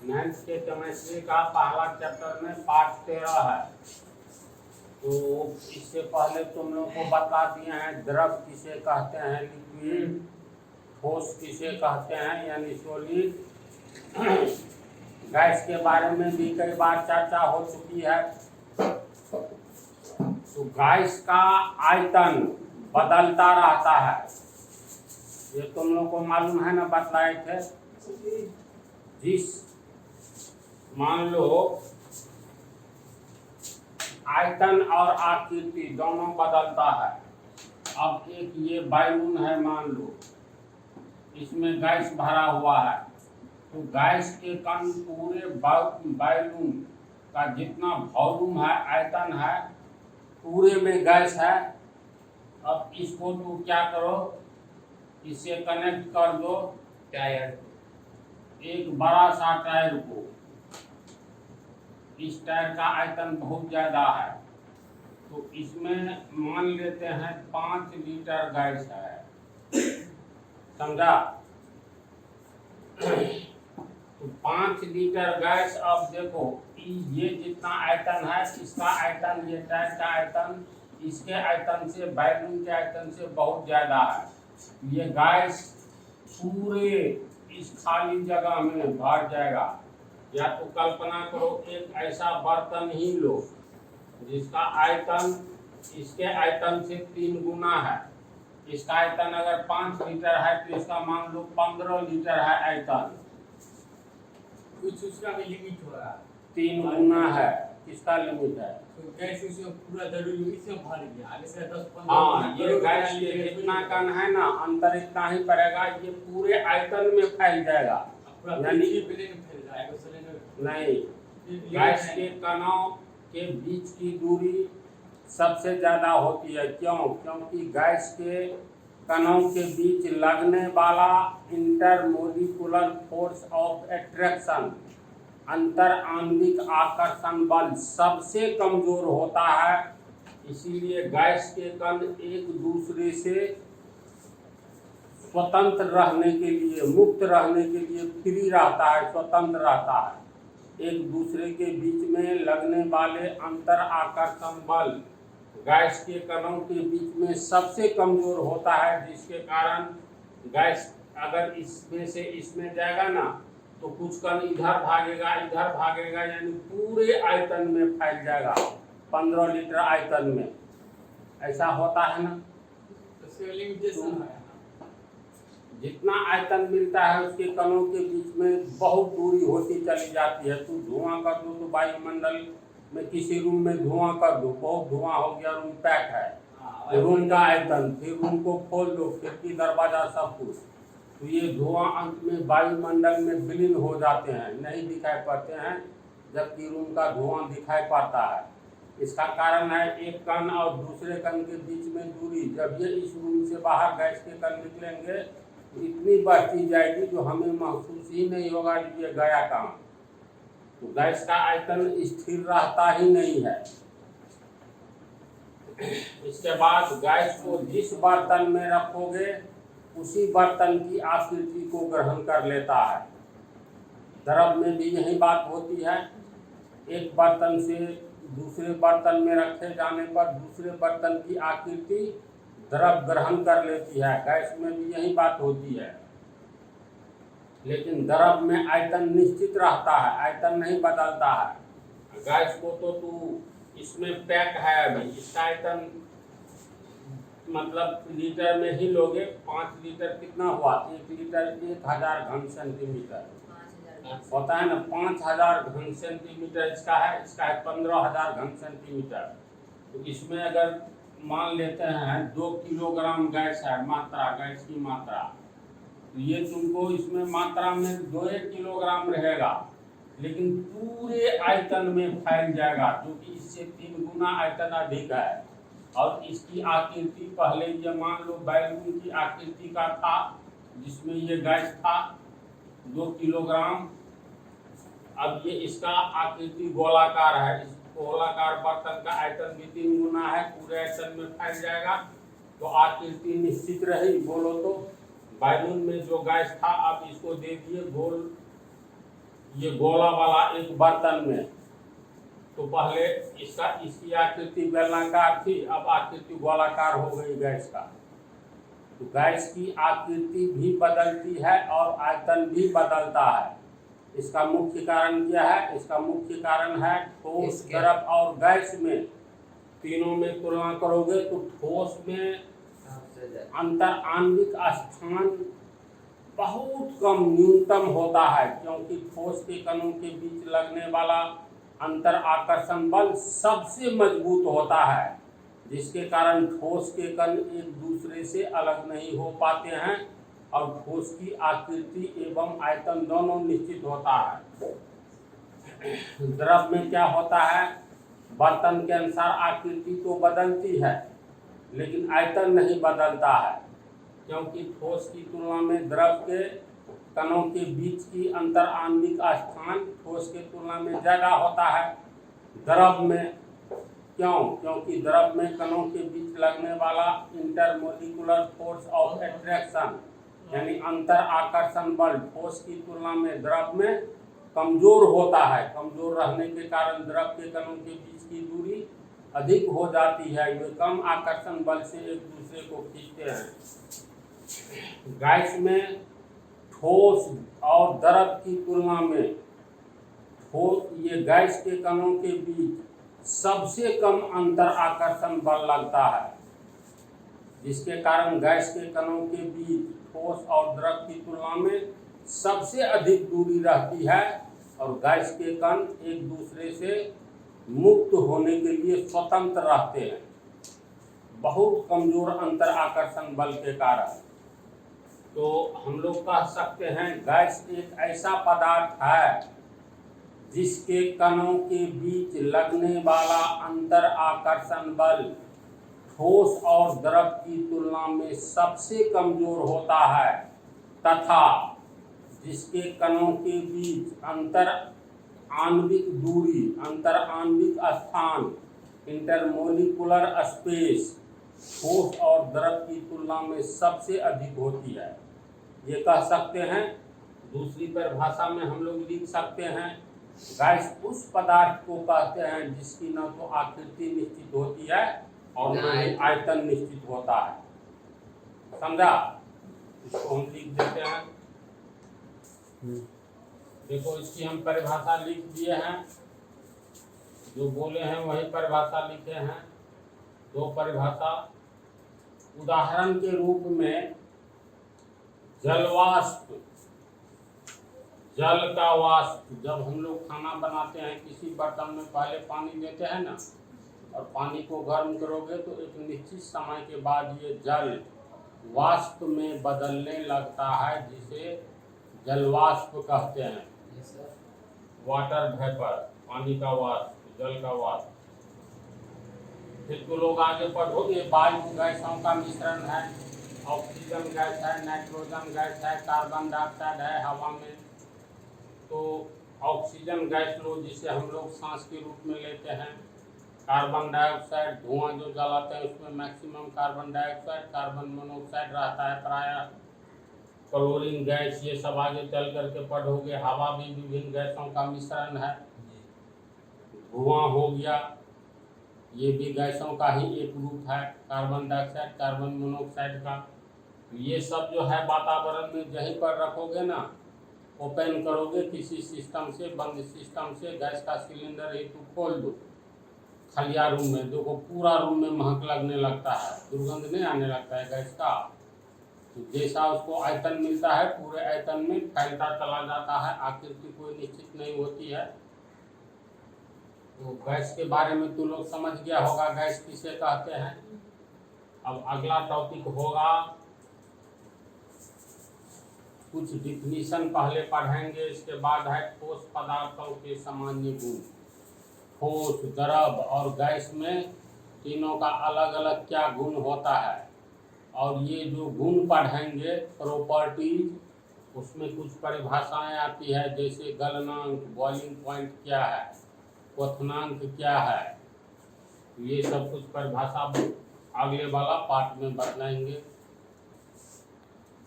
Ninth के chemistry का पहला चैप्टर में पार्ट 13 है। तो इससे पहले तुम लोग को बता दिए हैं द्रव किसे कहते हैं, लिक्विड, ठोस किसे कहते हैं यानी सॉलिड। गैस के बारे में भी कई बार चर्चा हो चुकी है। तो गैस का आयतन बदलता रहता है, ये तुम लोग को मालूम है ना, बतलाए थे। जिस मान लो आयतन और आकृति दोनों बदलता है। अब एक ये बैलून है, मान लो इसमें गैस भरा हुआ है, तो गैस के कण पूरे बैलून का जितना वॉल्यूम है, आयतन है, पूरे में गैस है। अब इसको तो क्या करो, इसे कनेक्ट कर दो टायर, एक बड़ा सा टायर को। इस टायर का आयतन बहुत ज्यादा है, तो इसमें मान लेते हैं 5 लीटर गैस है, समझा। तो 5 लीटर गैस, अब देखो ये जितना आयतन है, इसका आयतन, ये टायर का आयतन इसके आयतन से, बैलून के आयतन से बहुत ज्यादा है। ये गैस पूरे इस खाली जगह में भर जाएगा। या तो कल्पना करो एक ऐसा बर्तन ही लो जिसका आयतन इसके आयतन से 3 गुना है। इसका आयतन अगर 5 लीटर है तो इसका मान लो 15 लीटर है आयतन। कुछ उसका भी लिमिट हो रहा है, 3 गुना है, किसका लिमिट है? तो गैस उसमें पूरा जरूरी इसमें भर गया, आगे से 10-15। हाँ, ये गैस ये जितना कण है ना, अंतर इतना ही पड़ेगा, ये पूरे आयतन में फैल जाएगा। यानी नहीं, गैस के कणों के बीच की दूरी सबसे ज्यादा होती है। क्यों? क्योंकि गैस के कणों के बीच लगने वाला इंटरमोलिकुलर फोर्स ऑफ एट्रैक्शन, अंतर आणविक आकर्षण बल सबसे कमजोर होता है। इसीलिए गैस के कण एक दूसरे से स्वतंत्र रहने के लिए, मुक्त रहने के लिए फ्री रहता है, स्वतंत्र रहता है। एक दूसरे के बीच में लगने वाले अंतर आकर्षण बल गैस के कणों के बीच में सबसे कमजोर होता है, जिसके कारण गैस अगर इसमें से इसमें जाएगा ना, तो कुछ कण इधर भागेगा, यानी पूरे आयतन में फैल जाएगा, 15 लीटर आयतन में। ऐसा होता है ना। जितना आयतन मिलता है उसके कणों के बीच में बहुत दूरी होती चली जाती है। तू धुआं कर दो तो वायुमंडल में किसी रूम में धुआं कर दो, बहुत धुआं हो गया, रूम पैक है, रूम का आयतन, फिर रूम को खोल दो, खिड़की दरवाजा सब कुछ, तो ये धुआं अंत में वायुमंडल में विलीन हो जाते हैं, नहीं दिखाई पड़ते हैं, जबकि रूम का धुआं दिखाई पड़ता है। इसका कारण है एक कण और दूसरे कण के बीच में दूरी। जब ये इस रूम से बाहर गैस के कण निकलेंगे तो इतनी बढ़ती जाएगी जो हमें महसूस ही नहीं होगा कि ये गया कहाँ। तो गैस का आयतन स्थिर रहता ही नहीं है। इसके बाद गैस को जिस बर्तन में रखोगे उसी बर्तन की आकृति को ग्रहण कर लेता है। द्रव में भी यही बात होती है। एक बर्तन से दूसरे बर्तन में रखे जाने पर दूसरे बर्तन की आकृति द्रव ग्रहण कर लेती है। गैस में भी यही बात होती है, लेकिन द्रव में आयतन निश्चित रहता है, आयतन नहीं बदलता है। गैस को तो तू इसमें पैक है अभी, इसका आयतन मतलब लीटर में ही लोगे। 5 लीटर कितना हुआ? 1 लीटर 1000 घन सेंटीमीटर होता है ना। 5000 घन सेंटीमीटर इसका है, इसका है 15000 घन सेंटीमीटर। तो इसमें अगर मान लेते हैं 2 किलोग्राम गैस है, मात्रा, गैस की मात्रा, तो ये तुमको इसमें मात्रा में 2 किलोग्राम रहेगा, लेकिन पूरे आयतन में फैल जाएगा, जो कि इससे 3 गुना आयतन अधिक है। और इसकी आकृति पहले ये मान लो बैलून की आकृति का था, जिसमें ये गैस था 2 किलोग्राम। अब ये इसका आकृति गोलाकार है, इस गोलाकार बर्तन का आयतन भी 3 गुना है, पूरे आयतन में फैल जाएगा। तो आकृति निश्चित रही, बोलो तो बैलून में जो गैस था आप इसको दे दिए गोल, ये गोला वाला एक बर्तन में। तो पहले इसकी आकृति बेलनाकार थी, अब आकृति गोलाकार हो गई गैस का। तो गैस की आकृति भी बदलती है और आयतन भी बदलता है। इसका मुख्य कारण क्या है? इसका मुख्य कारण है ठोस, द्रव और गैस में, तीनों में तुलना करोगे तो ठोस में अंतर आणविक स्थान बहुत कम, न्यूनतम होता है, क्योंकि ठोस के कणों के बीच लगने वाला अंतर आकर्षण बल सबसे मजबूत होता है, जिसके कारण ठोस के कण एक दूसरे से अलग नहीं हो पाते हैं और ठोस की आकृति एवं आयतन दोनों निश्चित होता है। द्रव में क्या होता है? बर्तन के अनुसार आकृति तो बदलती है लेकिन आयतन नहीं बदलता है, क्योंकि ठोस की तुलना में द्रव के कणों के बीच की अंतर आणविक स्थान ठोस के तुलना में ज़्यादा होता है। द्रव में क्यों? क्योंकि द्रव में कणों के बीच लगने वाला इंटरमोलिकुलर फोर्स ऑफ अट्रैक्शन यानी अंतर आकर्षण बल ठोस की तुलना में द्रव में कमजोर होता है। कमजोर रहने के कारण द्रव के कणों के बीच की दूरी अधिक हो जाती है, वे कम आकर्षण बल से एक दूसरे को खींचते हैं। गैस में ठोस और द्रव की तुलना में ये गैस के कणों के बीच सबसे कम अंतर आकर्षण बल लगता है, जिसके कारण गैस के कणों के बीच ठोस और द्रव की तुलना में सबसे अधिक दूरी रहती है और गैस के कण एक दूसरे से मुक्त होने के लिए स्वतंत्र रहते हैं, बहुत कमजोर अंतर आकर्षण बल के कारण। तो हम लोग कह सकते हैं गैस एक ऐसा पदार्थ है जिसके कणों के बीच लगने वाला अंतर आकर्षण बल ठोस और द्रव की तुलना में सबसे कमजोर होता है तथा जिसके कणों के बीच अंतर आणविक दूरी, अंतर आणविक स्थान, इंटरमोलिकुलर स्पेस ठोस और द्रव की तुलना में सबसे अधिक होती है। ये कह सकते हैं। दूसरी परिभाषा में हम लोग लिख सकते हैं गैस उस पदार्थ को कहते हैं जिसकी न तो आकृति निश्चित होती है और न ही आयतन निश्चित होता है। समझा? इसको हम लिख देते हैं। देखो इसकी हम परिभाषा लिख दिए हैं, जो बोले हैं वही परिभाषा लिखे हैं। दो परिभाषा उदाहरण के रूप में जलवाष्प, जल का वाष्प। जब हम लोग खाना बनाते हैं किसी बर्तन में पहले पानी देते हैं ना, और पानी को गर्म करोगे तो एक निश्चित समय के बाद ये जल वाष्प में बदलने लगता है, जिसे जलवाष्प कहते हैं। वाटर वेपर, पानी का वाष्प, जल का वाष्प। फिर तो लोग आगे पढ़ोगे वायु गैसों का मिश्रण है, ऑक्सीजन गैस है, नाइट्रोजन गैस है, कार्बन डाइऑक्साइड है हवा में। तो ऑक्सीजन गैस लो जिसे हम लोग सांस के रूप में लेते हैं। कार्बन डाइऑक्साइड धुआं जो जलाते हैं उसमें maximum carbon dioxide, carbon monoxide रहता है प्रायः। क्लोरीन गैस, ये सब आगे चल करके पढ़ोगे। हवा भी विभिन्न गैसों का मिश्रण है। धुआं हो गया, ये भी गैसों का ही एक रूप है, कार्बन डाइऑक्साइड, कार्बन मोनोऑक्साइड का। ये सब जो है वातावरण में जहीं पर रखोगे ना, ओपन करोगे किसी सिस्टम से, बंद सिस्टम से, गैस का सिलेंडर हेतु खोल दो खलिया रूम में, देखो पूरा रूम में महक लगने लगता है, दुर्गंध नहीं आने लगता है गैस का। तो जैसा उसको आयतन मिलता है पूरे आयतन में फैलता चला जाता है, आकृति कोई निश्चित नहीं होती है। तो गैस के बारे में तो लोग समझ गया होगा गैस किसे कहते हैं। अब अगला टॉपिक होगा, कुछ डिफिनीशन पहले पढ़ेंगे, इसके बाद है ठोस पदार्थों के सामान्य गुण। ठोस, द्रव और गैस में तीनों का अलग अलग क्या गुण होता है, और ये जो गुण पढ़ेंगे प्रॉपर्टीज, उसमें कुछ परिभाषाएं आती है, जैसे गलनांक, बॉइलिंग पॉइंट क्या है, क्वथनांक क्या है। ये सब कुछ परिभाषा अगले वाला पार्ट में बतलाएंगे।